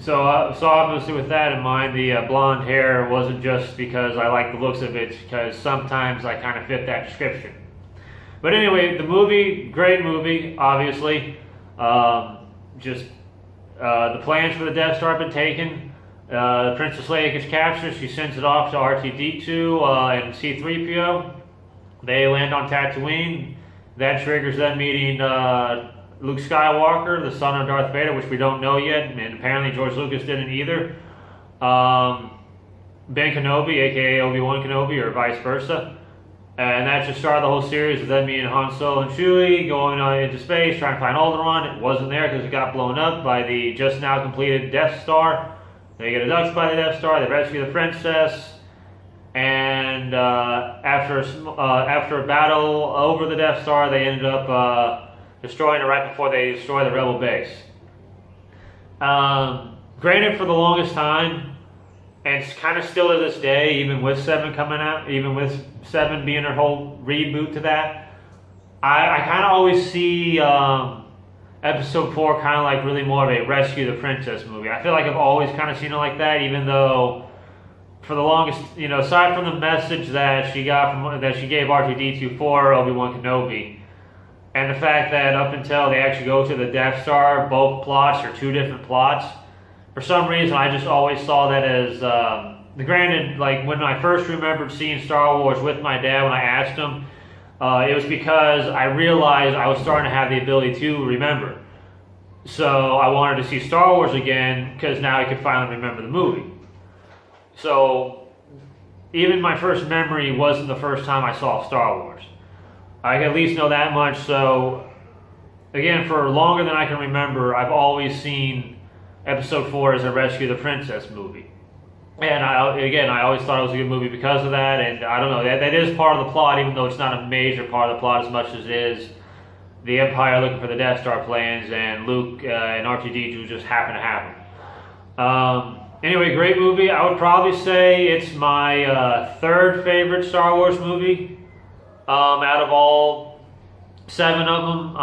So obviously with that in mind, the blonde hair wasn't just because I like the looks of it, because sometimes I kind of fit that description. But anyway, the movie, great movie, obviously. The plans for the Death Star have been taken. Princess Leia gets captured. She sends it off to R2-D2 and C-3PO. They land on Tatooine. That triggers them meeting Luke Skywalker, the son of Darth Vader, which we don't know yet, and apparently George Lucas didn't either. Ben Kenobi, aka Obi-Wan Kenobi, or vice versa. And that just started the whole series of them meeting Han Solo and Chewie, going into space, trying to find Alderaan. It wasn't there because it got blown up by the just now completed Death Star. They get abducted by the Death Star, they rescue the princess, and after a battle over the Death Star, they ended up destroying it right before they destroy the Rebel base. Granted, for the longest time, and it's kind of still to this day, even with 7 coming out, even with 7 being their whole reboot to that, I kind of always see Episode 4 kind of like really more of a rescue the princess movie. I feel like I've always kind of seen it like that, even though for the longest, aside from the message that she got from that she gave R2-D2 for Obi-Wan Kenobi, and the fact that up until they actually go to the Death Star, both plots are 2 different plots. For some reason, I just always saw that as, granted, like when I first remembered seeing Star Wars with my dad when I asked him, it was because I realized I was starting to have the ability to remember. So I wanted to see Star Wars again because now I could finally remember the movie. So even my first memory wasn't the first time I saw Star Wars. I can at least know that much. So again, for longer than I can remember, I've always seen Episode 4 as a Rescue the Princess movie. And I always thought it was a good movie because of that, and I don't know, that is part of the plot, even though it's not a major part of the plot as much as it is the Empire looking for the Death Star plans, and Luke and R2-D2 just happen to happen. Anyway, great movie. I would probably say it's my 3rd favorite Star Wars movie out of all 7 of them.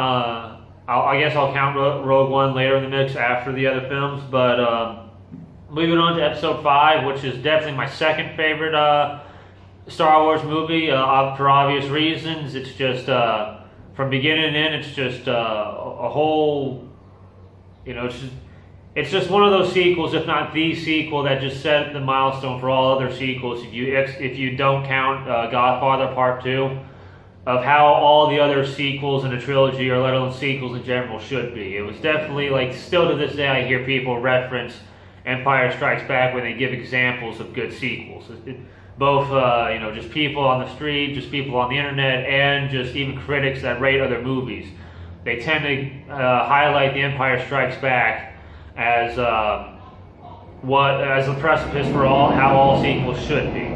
I guess I'll count Rogue One later in the mix after the other films, but moving on to Episode 5, which is definitely my 2nd favorite Star Wars movie for obvious reasons. It's just, from beginning to end, it's just a whole, it's just one of those sequels, if not the sequel, that just set the milestone for all other sequels, if you don't count Godfather Part 2. Of how all the other sequels in a trilogy, or let alone sequels in general, should be. It was definitely, like, still to this day I hear people reference Empire Strikes Back when they give examples of good sequels. Both, just people on the street, just people on the internet, and just even critics that rate other movies. They tend to highlight The Empire Strikes Back as the precipice for how all sequels should be.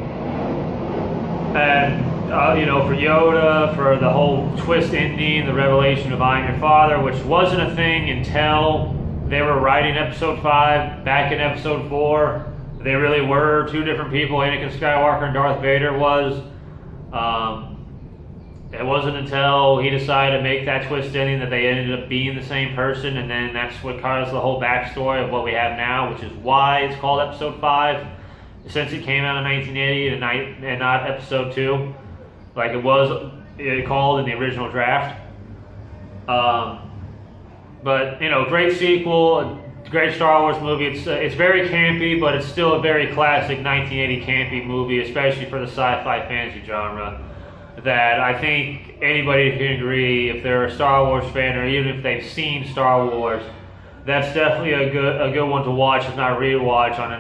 And for Yoda, for the whole twist ending, the revelation of I Am Your Father, which wasn't a thing until they were writing Episode 5. Back in Episode 4, they really were 2 different people, Anakin Skywalker and Darth Vader was. It wasn't until he decided to make that twist ending that they ended up being the same person, and then that's what caused the whole backstory of what we have now, which is why it's called Episode 5, since it came out in 1980 and not Episode 2. Like it was called in the original draft. But, great sequel, great Star Wars movie. It's very campy, but it's still a very classic 1980 campy movie, especially for the sci-fi fantasy genre, that I think anybody can agree, if they're a Star Wars fan, or even if they've seen Star Wars, that's definitely a good one to watch, if not rewatch, on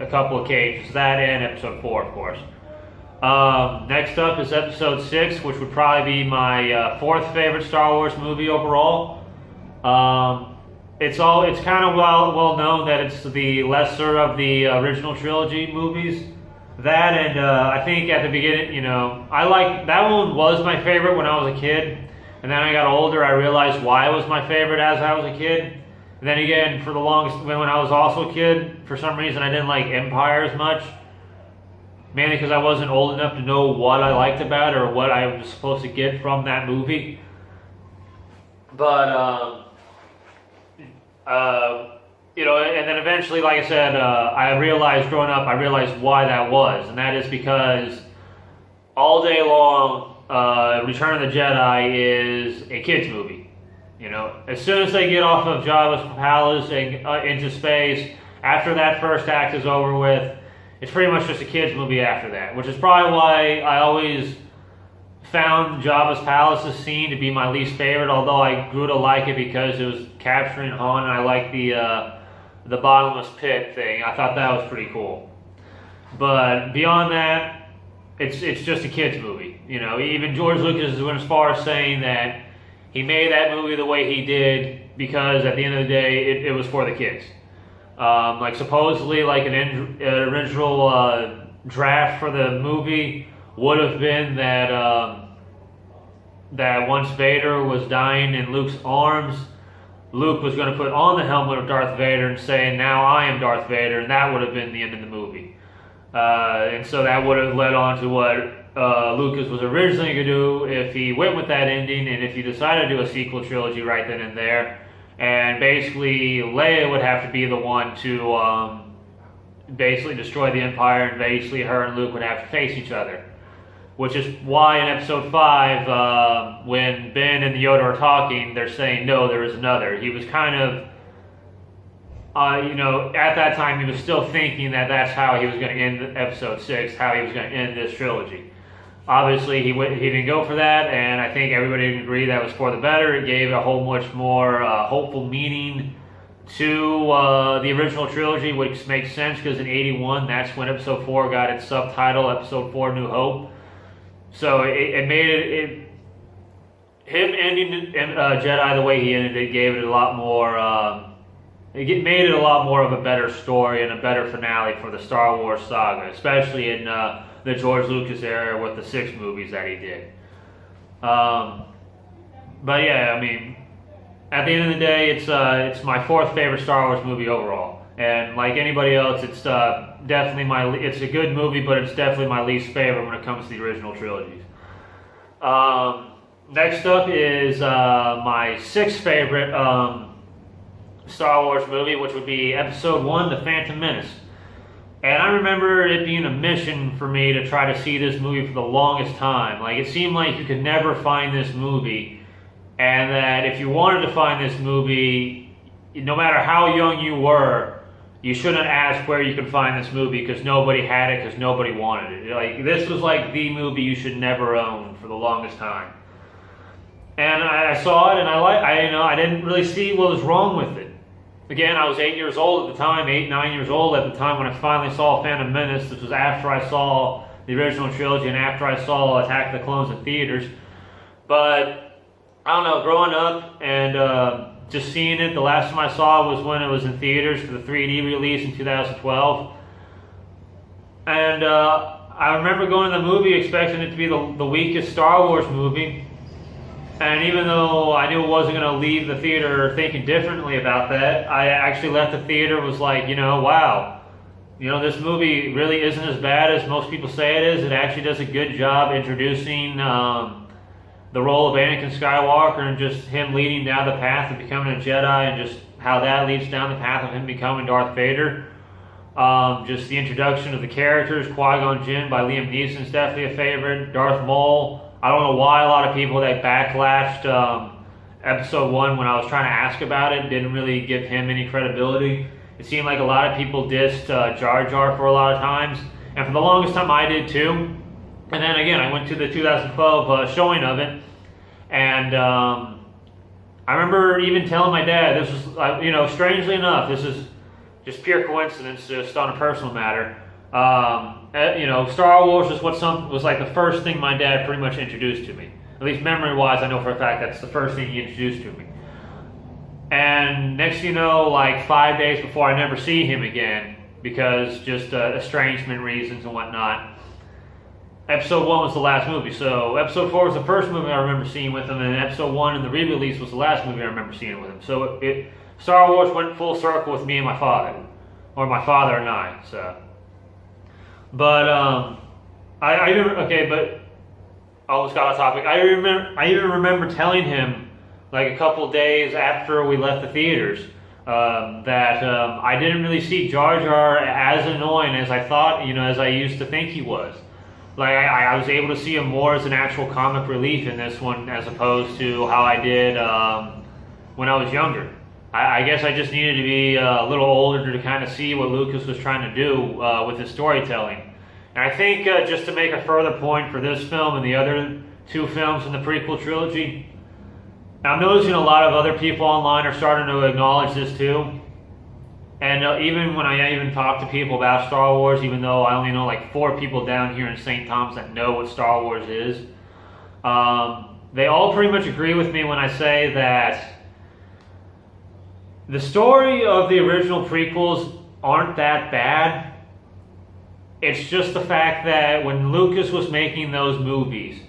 a couple occasions. That and Episode 4, of course. Next up is Episode 6, which would probably be my 4th favorite Star Wars movie overall. It's kind of well known that it's the lesser of the original trilogy movies. That and I think at the beginning, that one was my favorite when I was a kid, and then I got older, I realized why it was my favorite as I was a kid. And then again, for the longest, when I was also a kid, for some reason I didn't like Empire as much. Mainly because I wasn't old enough to know what I liked about it or what I was supposed to get from that movie. But you know, and then eventually, like I said, I realized growing up, I realized why that was, and that is because all day long, Return of the Jedi is a kids movie. You know, as soon as they get off of Jabba's palace and into space, after that first act is over with, it's pretty much just a kids movie after that, which is probably why I always found Jabba's palace's scene to be my least favorite, although I grew to like it because it was capturing Han, and I like the bottomless pit thing. I thought that was pretty cool. But beyond that, it's just a kids movie. You know, even George Lucas went as far as saying that he made that movie the way he did because at the end of the day, it was for the kids. Like supposedly, like an original draft for the movie would have been that that once Vader was dying in Luke's arms, Luke was going to put on the helmet of Darth Vader and say, "Now I am Darth Vader," and that would have been the end of the movie. And so that would have led on to what Lucas was originally going to do if he went with that ending, and if he decided to do a sequel trilogy right then and there. And basically, Leia would have to be the one to basically destroy the Empire, and basically her and Luke would have to face each other. Which is why in Episode 5, when Ben and Yoda are talking, they're saying, no, there is another. He was kind of, you know, at that time he was still thinking that that's how he was going to end Episode 6, how he was going to end this trilogy. Obviously, he didn't go for that, and I think everybody would agree that was for the better. It gave a whole much more hopeful meaning to the original trilogy, which makes sense because in '81, that's when Episode 4 got its subtitle, Episode 4: New Hope. So it made him ending Jedi the way he ended it gave it a lot more. Made it a lot more of a better story and a better finale for the Star Wars saga, especially in the George Lucas era with the 6 movies that he did. But yeah, I mean, at the end of the day, it's my 4th favorite Star Wars movie overall. And like anybody else, it's definitely it's a good movie, but it's definitely my least favorite when it comes to the original trilogies. Next up is my 6th favorite Star Wars movie, which would be Episode 1, The Phantom Menace. And I remember it being a mission for me to try to see this movie for the longest time. Like, it seemed like you could never find this movie, and that if you wanted to find this movie, no matter how young you were, you shouldn't ask where you could find this movie because nobody had it, because nobody wanted it. Like, this was like the movie you should never own for the longest time. And I saw it, and I didn't really see what was wrong with it. Again, I was 8 years old at the time, 9 years old at the time when I finally saw Phantom Menace. This was after I saw the original trilogy and after I saw Attack of the Clones in theaters. But, I don't know, growing up and just seeing it, the last time I saw it was when it was in theaters for the 3D release in 2012. And I remember going to the movie expecting it to be the weakest Star Wars movie. And even though I knew I wasn't going to leave the theater thinking differently about that, I actually left the theater was like, you know, wow. You know, this movie really isn't as bad as most people say it is. It actually does a good job introducing the role of Anakin Skywalker and just him leading down the path of becoming a Jedi and just how that leads down the path of him becoming Darth Vader. Just the introduction of the characters, Qui-Gon Jinn by Liam Neeson is definitely a favorite. Darth Maul. I don't know why a lot of people that backlashed Episode 1 when I was trying to ask about it didn't really give him any credibility. It seemed like a lot of people dissed Jar Jar for a lot of times, and for the longest time I did too. And then again, I went to the 2012 showing of it, and I remember even telling my dad, this was, you know, strangely enough, this is just pure coincidence, just on a personal matter. You know, Star Wars is was like the first thing my dad pretty much introduced to me. At least memory-wise, I know for a fact that's the first thing he introduced to me. And next you know, like 5 days before I never see him again, because just estrangement reasons and whatnot, Episode 1 was the last movie. So Episode 4 was the first movie I remember seeing with him, and Episode 1 in the re-release was the last movie I remember seeing with him. So Star Wars went full circle with me and my father, or my father and I. So. But I almost got off topic. I even remember telling him like a couple days after we left the theaters, I didn't really see Jar Jar as annoying as I thought, as I used to think he was. Like I was able to see him more as an actual comic relief in this one, as opposed to how I did when I was younger. I guess I just needed to be a little older to kind of see what Lucas was trying to do with his storytelling. And I think just to make a further point for this film and the other two films in the prequel trilogy, I'm noticing a lot of other people online are starting to acknowledge this too. And even when I even talk to people about Star Wars, even though I only know like 4 people down here in St. Thomas that know what Star Wars is, they all pretty much agree with me when I say that the story of the original prequels aren't that bad. It's just the fact that when Lucas was making those movies,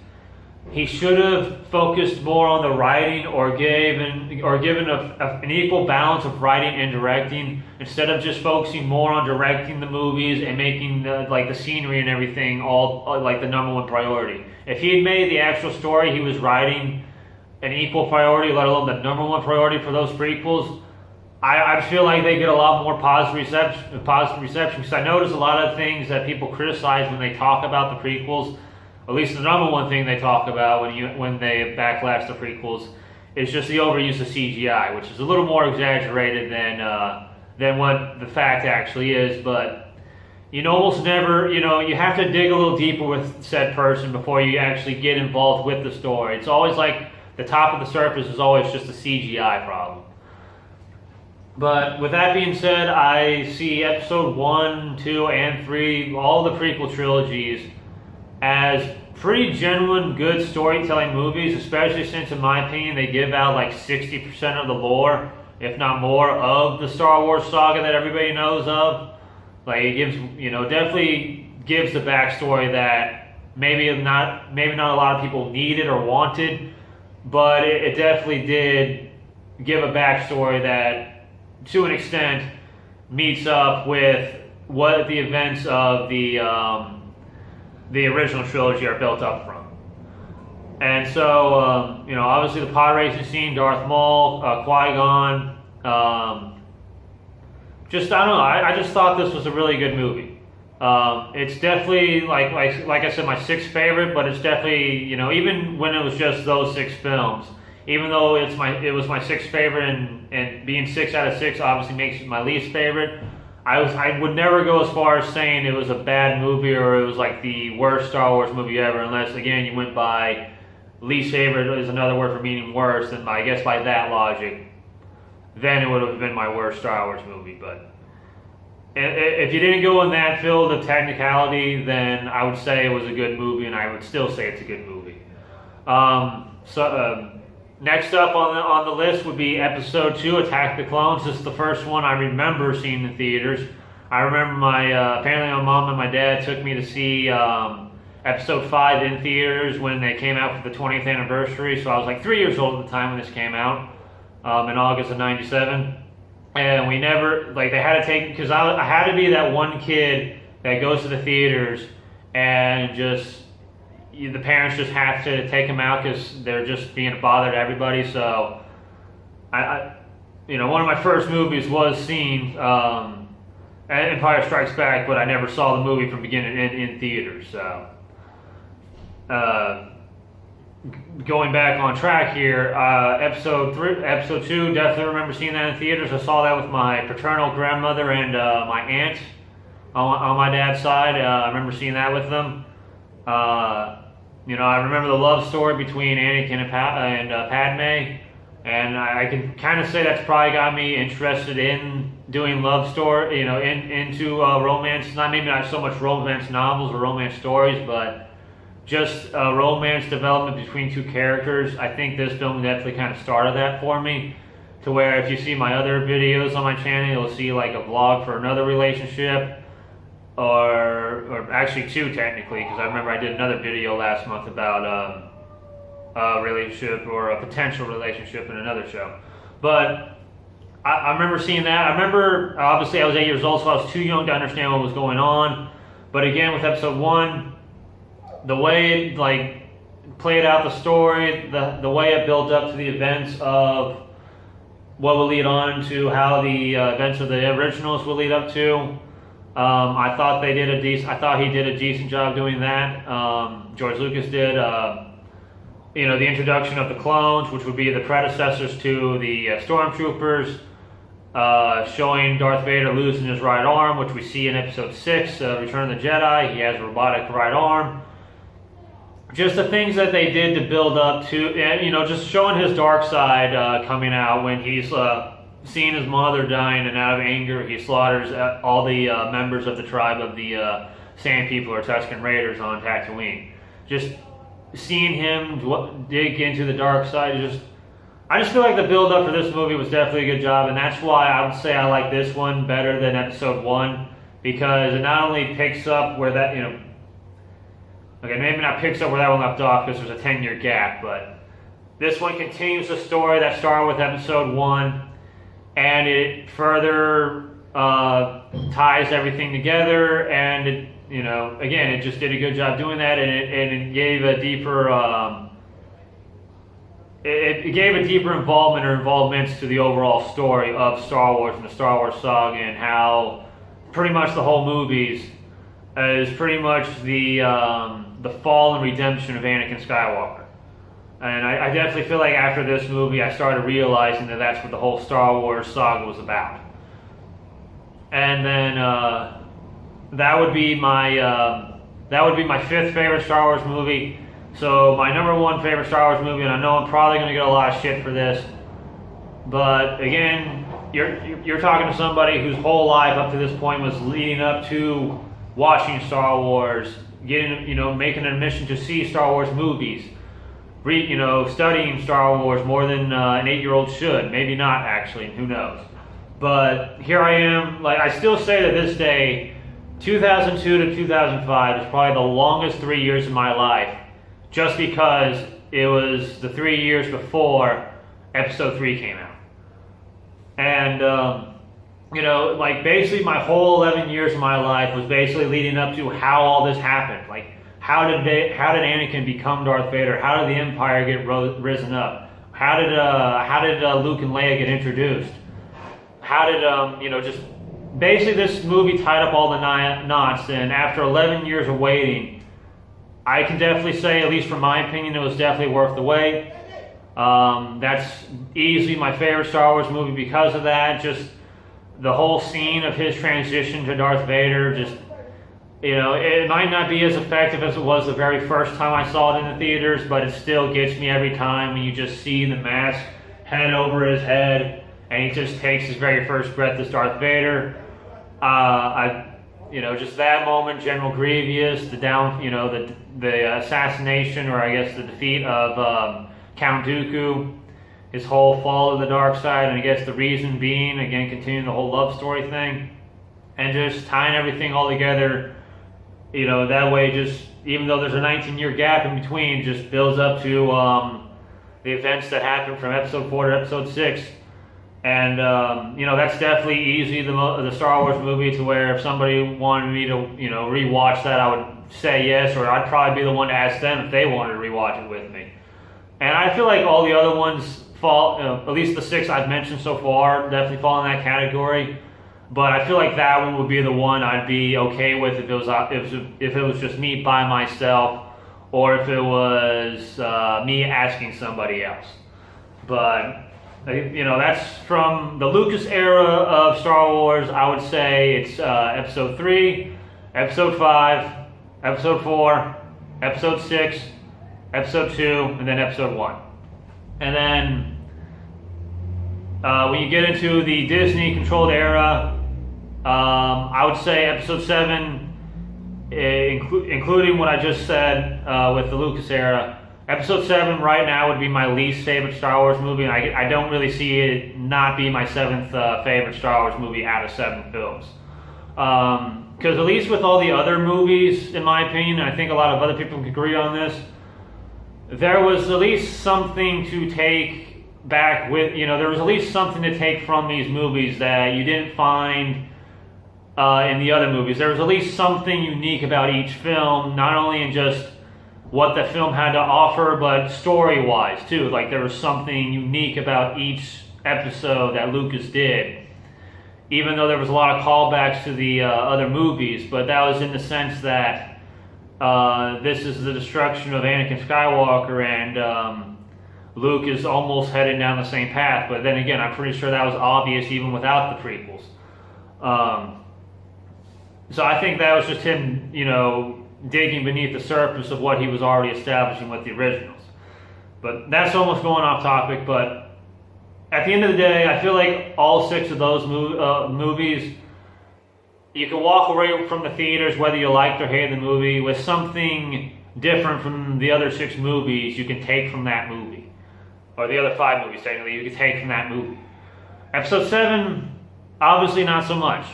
he should have focused more on the writing, or given an equal balance of writing and directing, instead of just focusing more on directing the movies and making the scenery and everything all like the #1 priority. If he had made the actual story he was writing an equal priority, let alone the #1 priority for those prequels, I feel like they get a lot more positive reception. Because I notice a lot of things that people criticize when they talk about the prequels. At least the #1 thing they talk about when they backlash the prequels is just the overuse of CGI, which is a little more exaggerated than what the fact actually is. But you almost never, you have to dig a little deeper with said person before you actually get involved with the story. It's always like the top of the surface is always just a CGI problem. But with that being said, I see episode 1, 2, and 3, all the prequel trilogies, as pretty genuine, good storytelling movies, especially since, in my opinion, they give out like 60% of the lore, if not more, of the Star Wars saga that everybody knows of. Like, it gives, definitely gives the backstory that maybe not a lot of people needed or wanted, but it definitely did give a backstory that, to an extent, meets up with what the events of the original trilogy are built up from. And so, obviously the pod racing scene, Darth Maul, Qui-Gon, I don't know, I just thought this was a really good movie. It's definitely, like I said, my 6th favorite, but it's definitely, even when it was just those 6 films, even though it was my 6th favorite, and being 6 out of 6 obviously makes it my least favorite, I would never go as far as saying it was a bad movie or it was like the worst Star Wars movie ever, unless, again, you went by least favorite is another word for meaning worse, and I guess by that logic, then it would have been my worst Star Wars movie. But if you didn't go in that field of technicality, then I would say it was a good movie, and I would still say it's a good movie. Next up on the list would be Episode 2, Attack the Clones. This is the first one I remember seeing in theaters. I remember apparently my mom and my dad took me to see Episode 5 in theaters when they came out for the 20th anniversary. So I was like 3 years old at the time when this came out, in August of '97. And we never, they had to take, because I had to be that one kid that goes to the theaters and just, the parents just have to take them out because they're just being a bother to everybody. So, one of my first movies was seen Empire Strikes Back, but I never saw the movie from beginning in theaters. So, going back on track here, episode 2, definitely remember seeing that in theaters. I saw that with my paternal grandmother and my aunt on my dad's side. I remember seeing that with them. I remember the love story between Anakin and Padme, and I can kind of say that's probably got me interested in doing love story, into romance. Maybe not so much romance novels or romance stories, but just romance development between two characters. I think this film definitely kind of started that for me, to where if you see my other videos on my channel, you'll see like a vlog for another relationship, or actually 2 technically, because I remember I did another video last month about a relationship or a potential relationship in another show. But I remember seeing that. I remember, obviously I was 8 years old, so I was too young to understand what was going on. But again, with episode 1, the way it played out the story, the way it built up to the events of what will lead on to how the events of the originals will lead up to. I thought they did I thought he did a decent job doing that. George Lucas did. The introduction of the clones, which would be the predecessors to the stormtroopers, showing Darth Vader losing his right arm, which we see in Episode 6, Return of the Jedi. He has a robotic right arm. Just the things that they did to build up to, and just showing his dark side coming out when he's seeing his mother dying, and out of anger he slaughters all the members of the tribe of the Sand People or Tusken Raiders on Tatooine. Just seeing him dig into the dark side, I just feel like the build up for this movie was definitely a good job, and that's why I would say I like this one better than Episode 1, because it not only picks up where that, okay, maybe not picks up where that one left off because there's a 10-year gap, but this one continues the story that started with Episode 1, and it further ties everything together, and it, again, it just did a good job doing that, and it gave a deeper, it gave a deeper involvement or involvements to the overall story of Star Wars and the Star Wars Saga, and how pretty much the whole movies is pretty much the fall and redemption of Anakin Skywalker. And I definitely feel like after this movie, I started realizing that that's what the whole Star Wars Saga was about. And then that would be my fifth favorite Star Wars movie. So my number one favorite Star Wars movie, and I know I'm probably going to get a lot of shit for this, but again, you're talking to somebody whose whole life up to this point was leading up to watching Star Wars, making an admission to see Star Wars movies, studying Star Wars more than an 8-year-old should. Maybe not, actually, who knows. But here I am, I still say to this day, 2002 to 2005 is probably the longest 3 years of my life, just because it was the 3 years before Episode 3 came out. And, basically my whole 11 years of my life was basically leading up to how all this happened. How did Anakin become Darth Vader? How did the Empire get risen up? How did Luke and Leia get introduced? How did, just basically this movie tied up all the knots, and after 11 years of waiting, I can definitely say, at least from my opinion, it was definitely worth the wait. That's easily my favorite Star Wars movie because of that. Just the whole scene of his transition to Darth Vader, it might not be as effective as it was the very first time I saw it in the theaters, but it still gets me every time when you just see the mask head over his head, and he just takes his very first breath as Darth Vader. Just that moment, General Grievous, the assassination, or I guess the defeat of Count Dooku, his whole fall of the dark side, and I guess the reason being, again, continuing the whole love story thing, and just tying everything all together, that way, just, even though there's a 19-year gap in between, just builds up to the events that happened from Episode 4 to Episode 6. And, that's definitely easily the Star Wars movie to where if somebody wanted me to, rewatch that, I would say yes, or I'd probably be the one to ask them if they wanted to rewatch it with me. And I feel like all the other ones fall, at least the 6 I've mentioned so far, definitely fall in that category. But I feel like that one would be the one I'd be okay with if it was just me by myself, or if it was me asking somebody else. But that's from the Lucas era of Star Wars. I would say it's Episode 3, Episode 5, Episode 4, Episode 6, Episode 2, and then Episode 1. And then when you get into the Disney-controlled era, I would say Episode 7, including what I just said with the Lucas era, Episode 7 right now would be my least favorite Star Wars movie, and I don't really see it not be my 7th favorite Star Wars movie out of 7 films. Because at least with all the other movies, in my opinion, and I think a lot of other people can agree on this, there was at least something to take back with, there was at least something to take from these movies that you didn't find in the other movies. There was at least something unique about each film, not only in just what the film had to offer, but story-wise too. There was something unique about each episode that Lucas did, even though there was a lot of callbacks to the other movies, but that was in the sense that this is the destruction of Anakin Skywalker, and Luke is almost headed down the same path. But then again, I'm pretty sure that was obvious even without the prequels. So I think that was just him, digging beneath the surface of what he was already establishing with the originals. But that's almost going off topic. But at the end of the day, I feel like all 6 of those movies, you can walk away from the theaters, whether you liked or hated the movie, with something different from the other 6 movies you can take from that movie. Or the other 5 movies, technically, you can take from that movie. Episode 7, obviously not so much.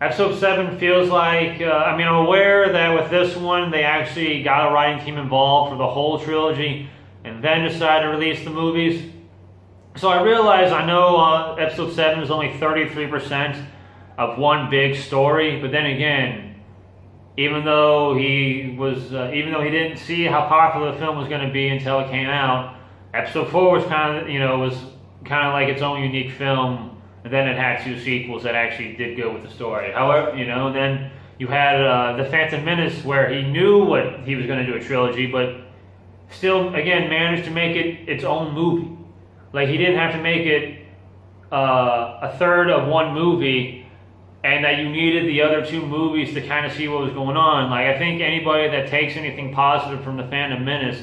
Episode 7 feels like, I'm aware that with this one, they actually got a writing team involved for the whole trilogy, and then decided to release the movies. So I realize, I know episode 7 is only 33% of one big story, but then again, even though he didn't see how popular the film was going to be until it came out, episode 4 was kind of like its own unique film, and then it had 2 sequels that actually did go with the story. However, then you had The Phantom Menace, where he knew what he was going to do a trilogy, but still, again, managed to make it its own movie. Like, he didn't have to make it a third of one movie, and that you needed the other 2 movies to kind of see what was going on. Like, I think anybody that takes anything positive from The Phantom Menace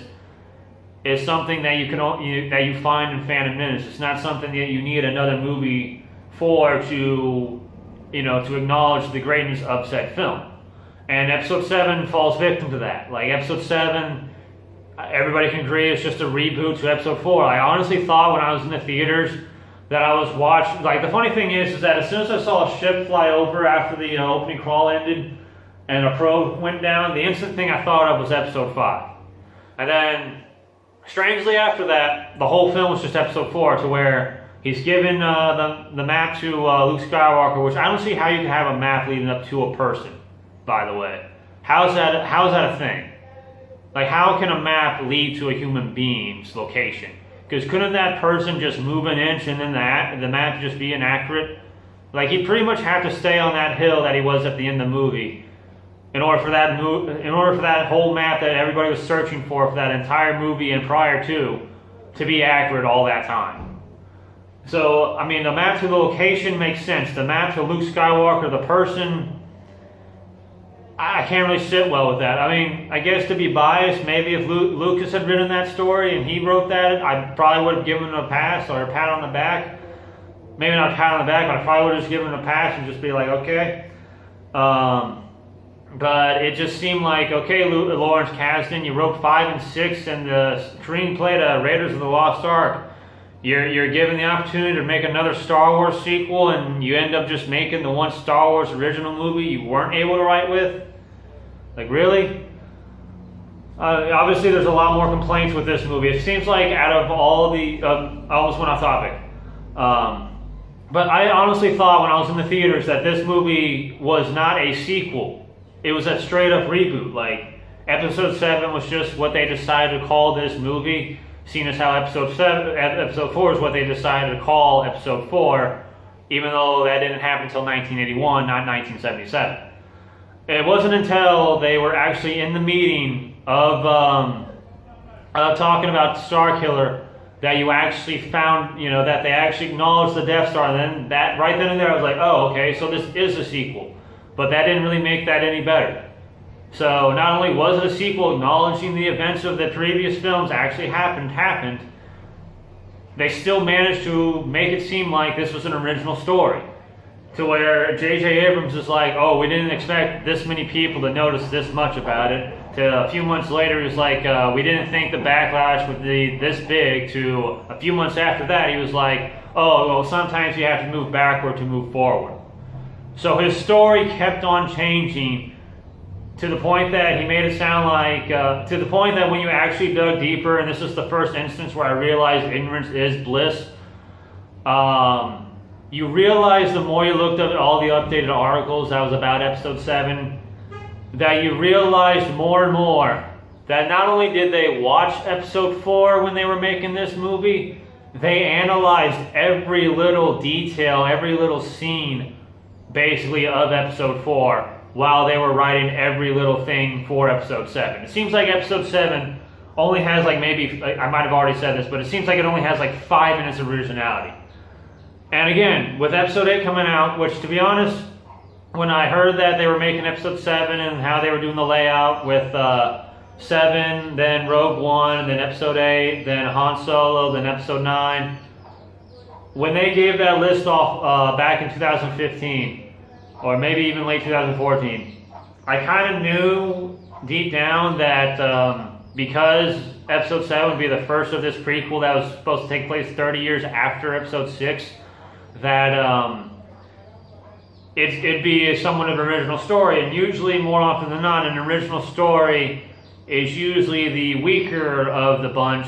is something that you find in Phantom Menace. It's not something that you need another movie for to acknowledge the greatness of said film. And episode 7 falls victim to that. Like, episode 7, everybody can agree it's just a reboot to episode 4. I honestly thought when I was in the theaters that I was watching, like, the funny thing is that as soon as I saw a ship fly over after the opening crawl ended and a probe went down, the instant thing I thought of was episode 5. And then, strangely after that, the whole film was just episode 4, to where he's given the map to Luke Skywalker, which I don't see how you can have a map leading up to a person, by the way. How is that a thing? Like, how can a map lead to a human being's location? Because couldn't that person just move an inch and then the map just be inaccurate? Like, he'd pretty much have to stay on that hill that he was at the end of the movie in order for that whole map that everybody was searching for that entire movie and prior to be accurate all that time. So, the map to the location makes sense. The map to Luke Skywalker, the person, I can't really sit well with that. I guess to be biased, maybe if Lucas had written that story and he wrote that, I probably would have given him a pass or a pat on the back. Maybe not a pat on the back, but I probably would have just given him a pass and just be like, okay. But it just seemed like, okay, Lawrence Kasdan, you wrote 5 and 6 and the screenplay to Raiders of the Lost Ark. You're given the opportunity to make another Star Wars sequel, and you end up just making the one Star Wars original movie you weren't able to write with? Like, really? Obviously, there's a lot more complaints with this movie. It seems like out of all the... I almost went off topic. But I honestly thought when I was in the theaters that this movie was not a sequel. It was a straight-up reboot. Like, Episode 7 was just what they decided to call this movie, seeing as how Episode 4 is what they decided to call Episode 4, even though that didn't happen until 1981, not 1977. It wasn't until they were actually in the meeting of talking about Starkiller that you actually found, that they actually acknowledged the Death Star. And then right then and there, I was like, oh, okay, so this is a sequel. But that didn't really make that any better. So not only was it a sequel acknowledging the events of the previous films actually happened, they still managed to make it seem like this was an original story. To where J.J. Abrams is like, oh, we didn't expect this many people to notice this much about it. To a few months later, he was like, we didn't think the backlash would be this big. To a few months after that, he was like, oh, well, sometimes you have to move backward to move forward. So his story kept on changing to the point that he made it sound like, to the point that when you actually dug deeper, and this is the first instance where I realized ignorance is bliss, you realize the more you looked at all the updated articles that was about Episode 7, that you realized more and more that not only did they watch Episode 4 when they were making this movie, they analyzed every little detail, every little scene, basically, of episode 4 while they were writing every little thing for episode 7. It seems like episode 7 only has like maybe, I might have already said this, but it seems like it only has like 5 minutes of originality. And again, with episode 8 coming out, which to be honest, when I heard that they were making episode 7 and how they were doing the layout with 7, then Rogue One, then episode 8, then Han Solo, then episode 9, when they gave that list off back in 2015, or maybe even late 2014, I kind of knew deep down that because episode 7 would be the first of this prequel that was supposed to take place 30 years after episode 6, that it'd be somewhat of an original story. And usually, more often than not, an original story is usually the weaker of the bunch,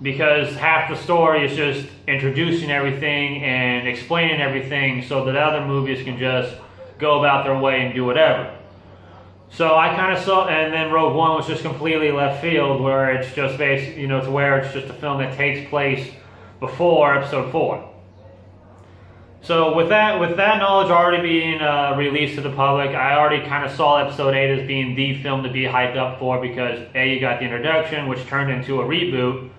because half the story is just introducing everything and explaining everything so that other movies can just go about their way and do whatever. So I kind of saw, and then Rogue One was just completely left field, where it's just basically, you know, to where it's just a film that takes place before episode 4. So with that knowledge already being released to the public, I already kind of saw episode 8 as being the film to be hyped up for, because A, you got the introduction, which turned into a reboot,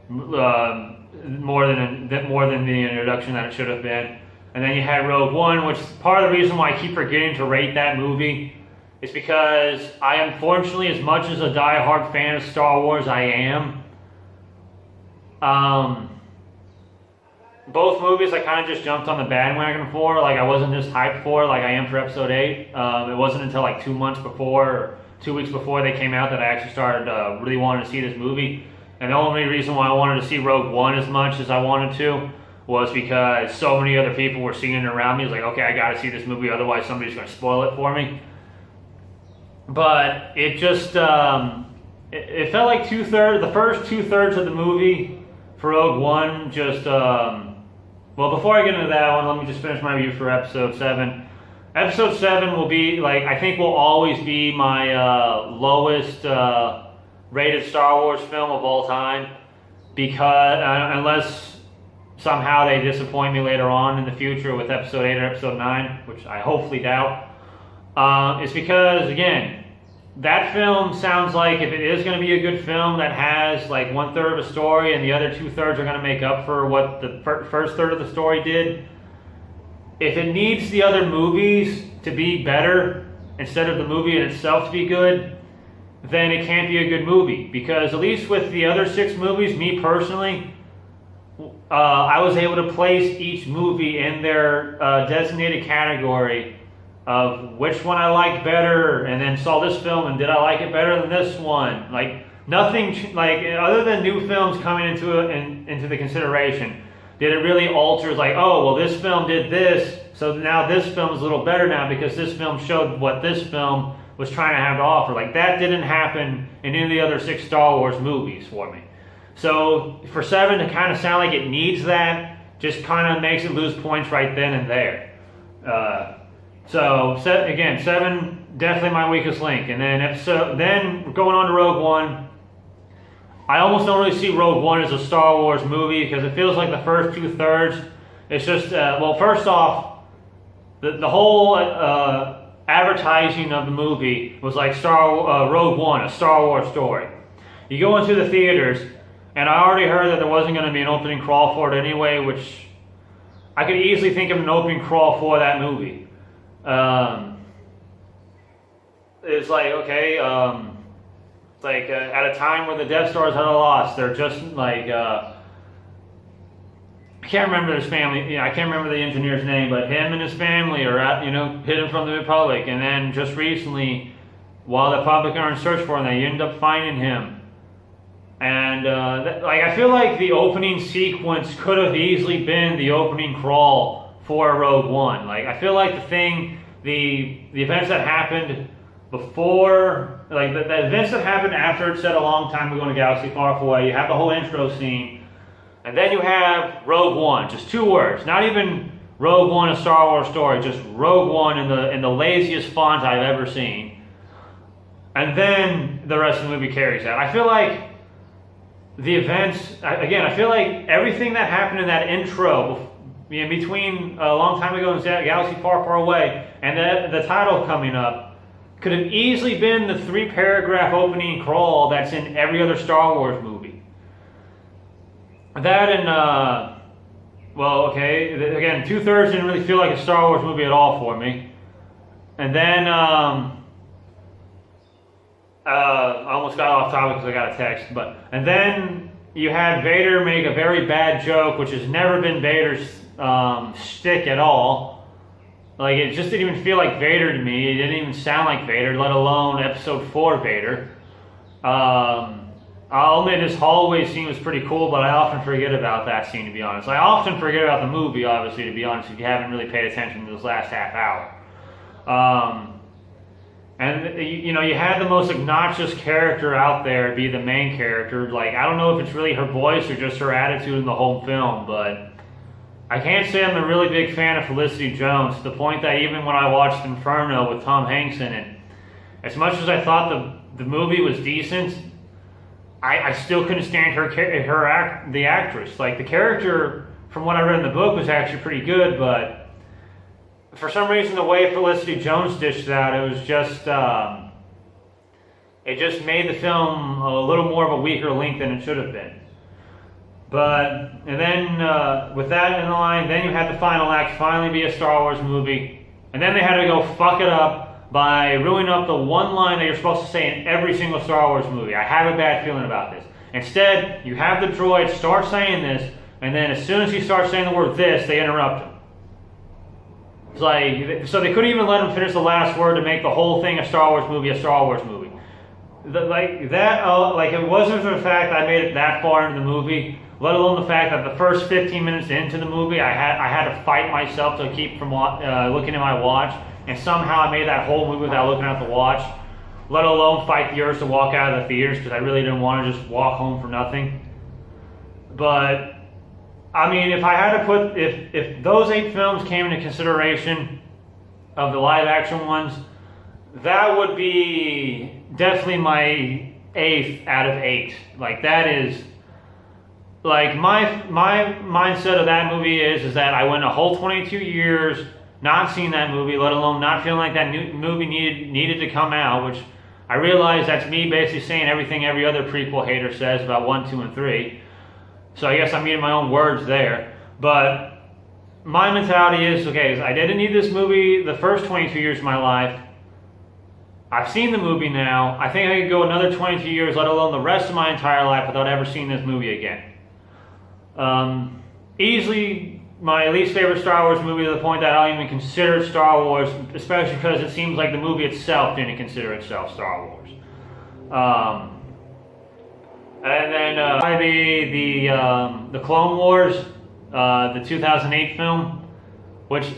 more than the introduction that it should have been. And then you had Rogue One, which part of the reason why I keep forgetting to rate that movie is because I, unfortunately, as much as a die-hard fan of Star Wars I am, both movies I kind of just jumped on the bandwagon for. Like, I wasn't just hyped for like I am for episode 8. It wasn't until like 2 months before, or 2 weeks before they came out, that I actually started really wanting to see this movie. And the only reason why I wanted to see Rogue One as much as I wanted to was because so many other people were seeing it around me. It was like, okay, I got to see this movie, otherwise somebody's going to spoil it for me. But it just, it felt like the first two-thirds of the movie for Rogue One just, well, before I get into that one, let me just finish my review for episode 7. Episode 7 will be, like, I think will always be my lowest rated Star Wars film of all time, because, unless somehow they disappoint me later on in the future with episode 8 or episode 9, which I hopefully doubt. It's because, again, that film sounds like, if it is going to be a good film that has like 1/3 of a story and the other 2/3 are going to make up for what the first third of the story did, if it needs the other movies to be better instead of the movie in itself to be good, then it can't be a good movie. Because at least with the other 6 movies, me personally, I was able to place each movie in their designated category of which one I liked better, and then saw this film and did I like it better than this one. Like, nothing, like, other than new films coming into the consideration, did it really alter, like, oh, well, this film did this, so now this film is a little better now because this film showed what this film was trying to have to offer. Like, that didn't happen in any of the other 6 Star Wars movies for me. So for 7 to kind of sound like it needs that just kind of makes it lose points right then and there. So again, 7 definitely my weakest link. And then going on to Rogue One, I almost don't really see Rogue One as a Star Wars movie, because it feels like the first 2/3, it's just well, first off, the whole advertising of the movie was like Rogue One, a Star Wars story. You go into the theaters, and I already heard that there wasn't going to be an opening crawl for it anyway, which I could easily think of an opening crawl for that movie. It's like, okay, it's like at a time when the Death Stars had a loss, they're just like, I can't remember his family, I can't remember the engineer's name, but him and his family are at, hidden from the Republic, and then just recently, while the Republic are in search for him, they end up finding him. And like, I feel like the opening sequence could have easily been the opening crawl for Rogue One. Like, I feel like the events that happened before, like the events that happened after it said a long time ago in a galaxy far, far away, you have the whole intro scene, and then you have Rogue One, just 2 words, not even Rogue One, a Star Wars story, just Rogue One in the laziest font I've ever seen. And then the rest of the movie carries that. I feel like the events, again, I feel like everything that happened in that intro, between a long time ago in Galaxy Far, Far Away, and the title coming up, could have easily been the 3-paragraph opening crawl that's in every other Star Wars movie. That and, well, okay, again, 2/3 didn't really feel like a Star Wars movie at all for me. And then, I almost got off topic because I got a text, and then you had Vader make a very bad joke, which has never been Vader's shtick at all. Like, it just didn't even feel like Vader to me. It didn't even sound like Vader, let alone Episode 4 Vader. I'll admit his hallway scene was pretty cool, but I often forget about that scene, to be honest. I often forget about the movie, obviously, to be honest, if you haven't really paid attention to this last half hour. And, you know, you had the most obnoxious character out there be the main character. Like, I don't know if it's really her voice or just her attitude in the whole film, but I can't say I'm a really big fan of Felicity Jones, to the point that even when I watched Inferno with Tom Hanks in it, as much as I thought the movie was decent, I still couldn't stand the actress. Like, the character, from what I read in the book, was actually pretty good, but for some reason, the way Felicity Jones dished it out, it was just, it just made the film a little more of a weaker link than it should have been. And then, with that in line, then you had the final act finally be a Star Wars movie, and then they had to go fuck it up by ruining up the one line that you're supposed to say in every single Star Wars movie. I have a bad feeling about this. Instead, you have the droid start saying this, and then as soon as he starts saying the word "this," they interrupt him. It's like, so they couldn't even let him finish the last word to make the whole thing a Star Wars movie a Star Wars movie. Like it wasn't for the fact that I made it that far into the movie, let alone the fact that the first 15 minutes into the movie, I had to fight myself to keep from looking at my watch, and somehow I made that whole movie without looking at the watch, let alone fight the urge to walk out of the theaters because I really didn't want to just walk home for nothing. But I mean, if I had to put, if those 8 films came into consideration of the live action ones, that would be definitely my 8th out of 8. Like, that is, like, my mindset of that movie is that I went a whole 22 years not seeing that movie, let alone not feeling like that new movie needed to come out, which I realize that's me basically saying everything every other prequel hater says about 1, 2, and 3. So I guess I'm eating my own words there. But my mentality is, okay, I didn't need this movie the first 22 years of my life. I've seen the movie now. I think I could go another 22 years, let alone the rest of my entire life, without ever seeing this movie again. Easily my least favorite Star Wars movie, to the point that I don't even consider it Star Wars, especially because it seems like the movie itself didn't consider itself Star Wars. And then maybe the Clone Wars, the 2008 film, which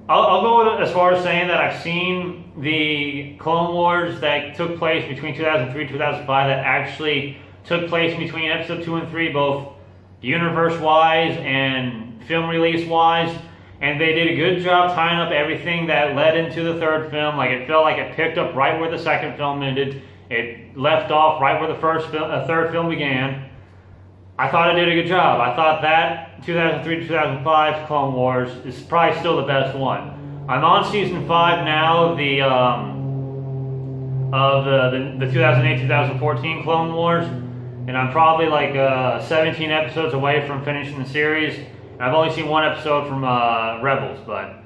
I'll go as far as saying that I've seen the Clone Wars that took place between 2003 and 2005 that actually took place between episode 2 and 3, both universe-wise and film release-wise, and they did a good job tying up everything that led into the third film. Like, it felt like it picked up right where the second film ended. It left off right where the third film began. I thought it did a good job. I thought that 2003 to 2005 Clone Wars is probably still the best one. I'm on season 5 now of the 2008-2014 Clone Wars, and I'm probably like 17 episodes away from finishing the series. And I've only seen 1 episode from Rebels, but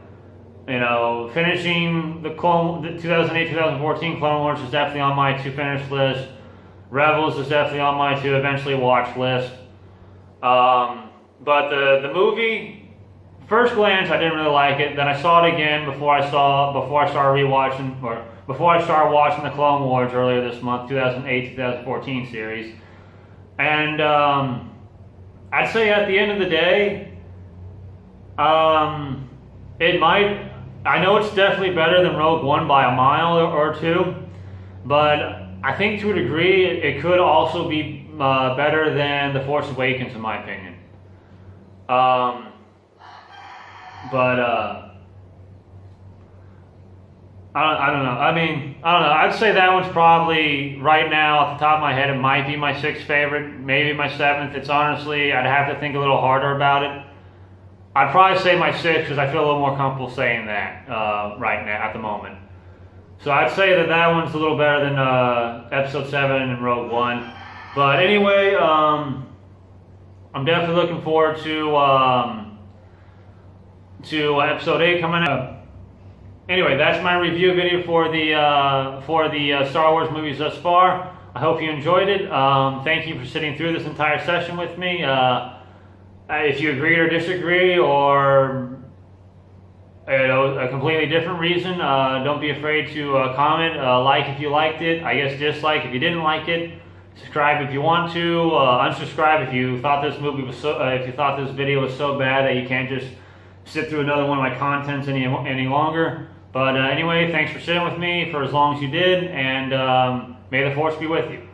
you know, finishing the 2008-2014 Clone Wars is definitely on my to-finish list. Rebels is definitely on my to-eventually-watch list. But the movie, first glance, I didn't really like it. Then I saw it again before I started watching the Clone Wars earlier this month, 2008-2014 series. And I'd say at the end of the day, it might. I know it's definitely better than Rogue One by a mile or 2, but I think to a degree it could also be better than The Force Awakens, in my opinion. I don't know. I mean, I don't know. I'd say that one's probably, right now, off the top of my head, it might be my sixth favorite, maybe my seventh. It's honestly, I'd have to think a little harder about it. I'd probably say my sixth because I feel a little more comfortable saying that right now, at the moment. So I'd say that that one's a little better than Episode 7 and Rogue One. But anyway, I'm definitely looking forward to Episode 8 coming out. Anyway, that's my review video for the Star Wars movies thus far. I hope you enjoyed it. Thank you for sitting through this entire session with me. If you agree or disagree, or a completely different reason, don't be afraid to comment. Like if you liked it. I guess dislike if you didn't like it. Subscribe if you want to. Unsubscribe if you thought this movie was if you thought this video was so bad that you can't just sit through another one of my contents any longer. But anyway, thanks for sitting with me for as long as you did, and may the Force be with you.